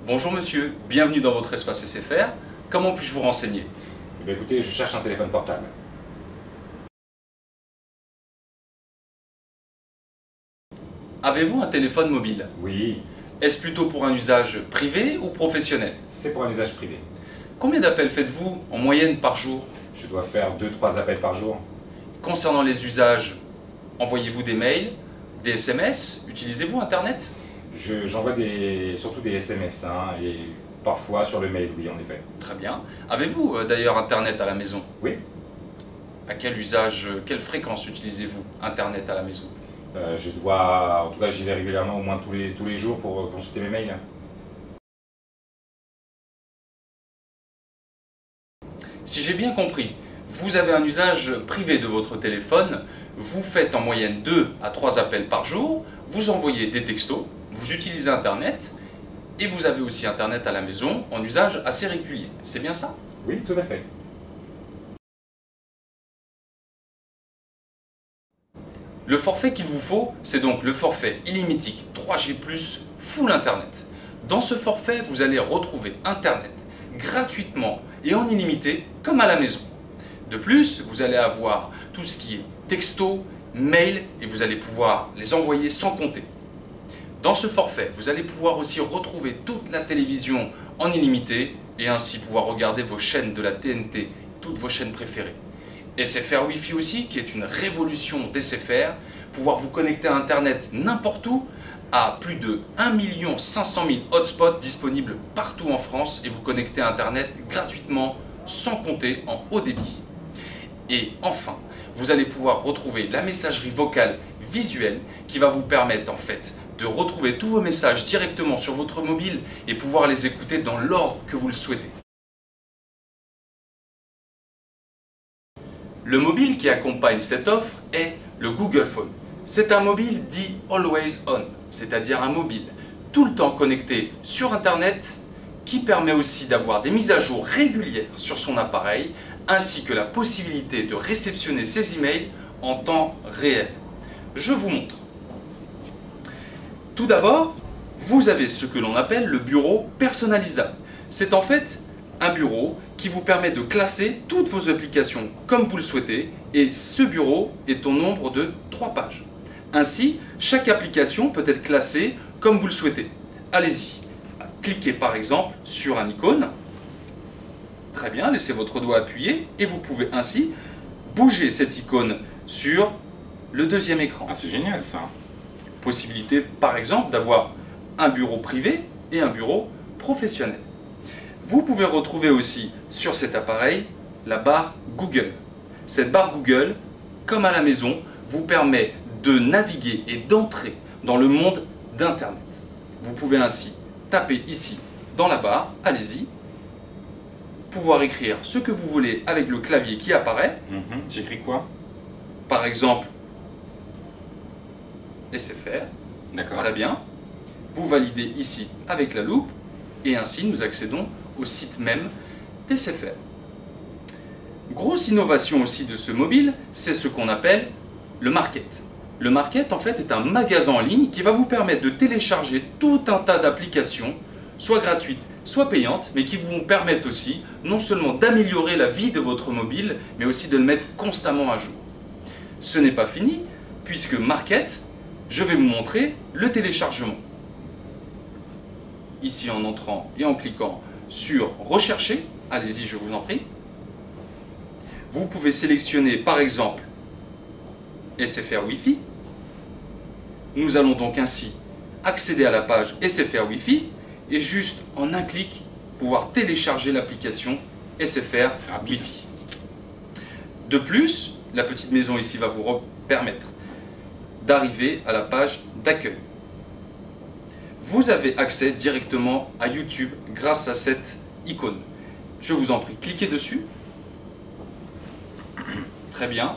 Bonjour monsieur, bienvenue dans votre espace SFR. Comment puis-je vous renseigner? Eh bien, écoutez, je cherche un téléphone portable. Avez-vous un téléphone mobile? Oui, Est-ce plutôt pour un usage privé ou professionnel? c'est pour un usage privé. Combien d'appels faites-vous en moyenne par jour? Je dois faire 2-3 appels par jour. Concernant les usages, envoyez-vous des mails, des SMS? Utilisez-vous Internet? J'envoie surtout des SMS, et parfois sur le mail, oui, en effet. Très bien. Avez-vous d'ailleurs Internet à la maison? Oui, À quel usage, quelle fréquence utilisez-vous Internet à la maison? en tout cas, j'y vais régulièrement, au moins tous les jours pour consulter mes mails. Si j'ai bien compris, vous avez un usage privé de votre téléphone, vous faites en moyenne 2 à 3 appels par jour, vous envoyez des textos, vous utilisez Internet et vous avez aussi Internet à la maison en usage assez régulier. C'est bien ça? Oui, tout à fait. Le forfait qu'il vous faut, c'est donc le forfait illimité 3G+, full Internet. Dans ce forfait, vous allez retrouver Internet gratuitement et en illimité comme à la maison. De plus, vous allez avoir tout ce qui est texto, mail et vous allez pouvoir les envoyer sans compter. Dans ce forfait, vous allez pouvoir aussi retrouver toute la télévision en illimité et ainsi pouvoir regarder vos chaînes de la TNT, toutes vos chaînes préférées. SFR Wi-Fi aussi, qui est une révolution d'SFR, pouvoir vous connecter à Internet n'importe où, à plus de 1 500 000 hotspots disponibles partout en France et vous connecter à Internet gratuitement, sans compter en haut débit. Et enfin, vous allez pouvoir retrouver la messagerie vocale visuelle qui va vous permettre en fait de retrouver tous vos messages directement sur votre mobile et pouvoir les écouter dans l'ordre que vous le souhaitez. Le mobile qui accompagne cette offre est le Google Phone. C'est un mobile dit Always On, c'est-à-dire un mobile tout le temps connecté sur Internet qui permet aussi d'avoir des mises à jour régulières sur son appareil ainsi que la possibilité de réceptionner ses emails en temps réel. Je vous montre. Tout d'abord, vous avez ce que l'on appelle le bureau personnalisable. C'est en fait un bureau qui vous permet de classer toutes vos applications comme vous le souhaitez et ce bureau est au nombre de 3 pages. Ainsi, chaque application peut être classée comme vous le souhaitez. Allez-y, cliquez par exemple sur un icône. Très bien, laissez votre doigt appuyé et vous pouvez ainsi bouger cette icône sur le deuxième écran. Ah, c'est génial ça. Possibilité par exemple d'avoir un bureau privé et un bureau professionnel. Vous pouvez retrouver aussi sur cet appareil la barre Google. Cette barre Google, comme à la maison, vous permet de naviguer et d'entrer dans le monde d'Internet. Vous pouvez ainsi taper ici dans la barre, allez-y, pouvoir écrire ce que vous voulez avec le clavier qui apparaît. J'écris quoi? Par exemple, SFR. D'accord. Très bien. Vous validez ici avec la loupe et ainsi nous accédons au site même d'SFR. Grosse innovation aussi de ce mobile, c'est ce qu'on appelle le Market. Le Market en fait est un magasin en ligne qui va vous permettre de télécharger tout un tas d'applications, soit gratuites, soit payantes, mais qui vous permettent aussi non seulement d'améliorer la vie de votre mobile, mais aussi de le mettre constamment à jour. Ce n'est pas fini, puisque Market, je vais vous montrer le téléchargement. Ici en entrant et en cliquant sur Rechercher, allez-y je vous en prie, vous pouvez sélectionner par exemple SFR Wi-Fi. Nous allons donc ainsi accéder à la page SFR Wi-Fi et juste en un clic pouvoir télécharger l'application SFR Wi-Fi. De plus, la petite maison ici va vous permettre d'arriver à la page d'accueil. Vous avez accès directement à YouTube grâce à cette icône. Je vous en prie, cliquez dessus. Très bien.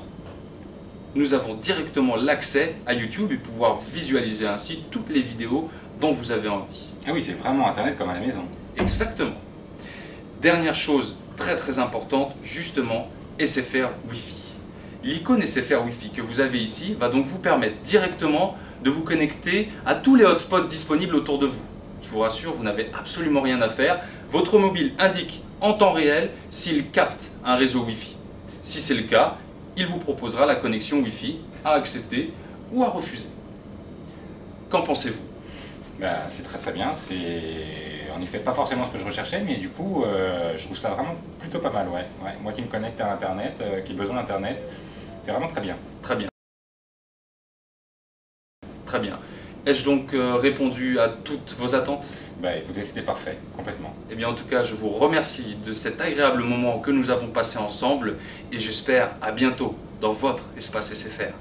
Nous avons directement l'accès à YouTube et pouvoir visualiser ainsi toutes les vidéos dont vous avez envie. Ah oui, c'est vraiment Internet comme à la maison. Exactement. Dernière chose très importante, justement, SFR Wi-Fi. L'icône SFR Wi-Fi que vous avez ici va donc vous permettre directement de vous connecter à tous les hotspots disponibles autour de vous. je vous rassure, vous n'avez absolument rien à faire. Votre mobile indique en temps réel s'il capte un réseau Wi-Fi. Si c'est le cas, il vous proposera la connexion Wi-Fi à accepter ou à refuser. Qu'en pensez-vous? Bah, c'est très très bien, c'est en effet pas forcément ce que je recherchais, mais du coup je trouve ça vraiment plutôt pas mal, ouais. Moi qui me connecte à Internet, qui ai besoin d'Internet, c'est vraiment très bien. Très bien. Très bien. Ai-je donc répondu à toutes vos attentes? Bah écoutez, c'était parfait, complètement. Eh bien en tout cas, je vous remercie de cet agréable moment que nous avons passé ensemble et j'espère à bientôt dans votre espace SFR.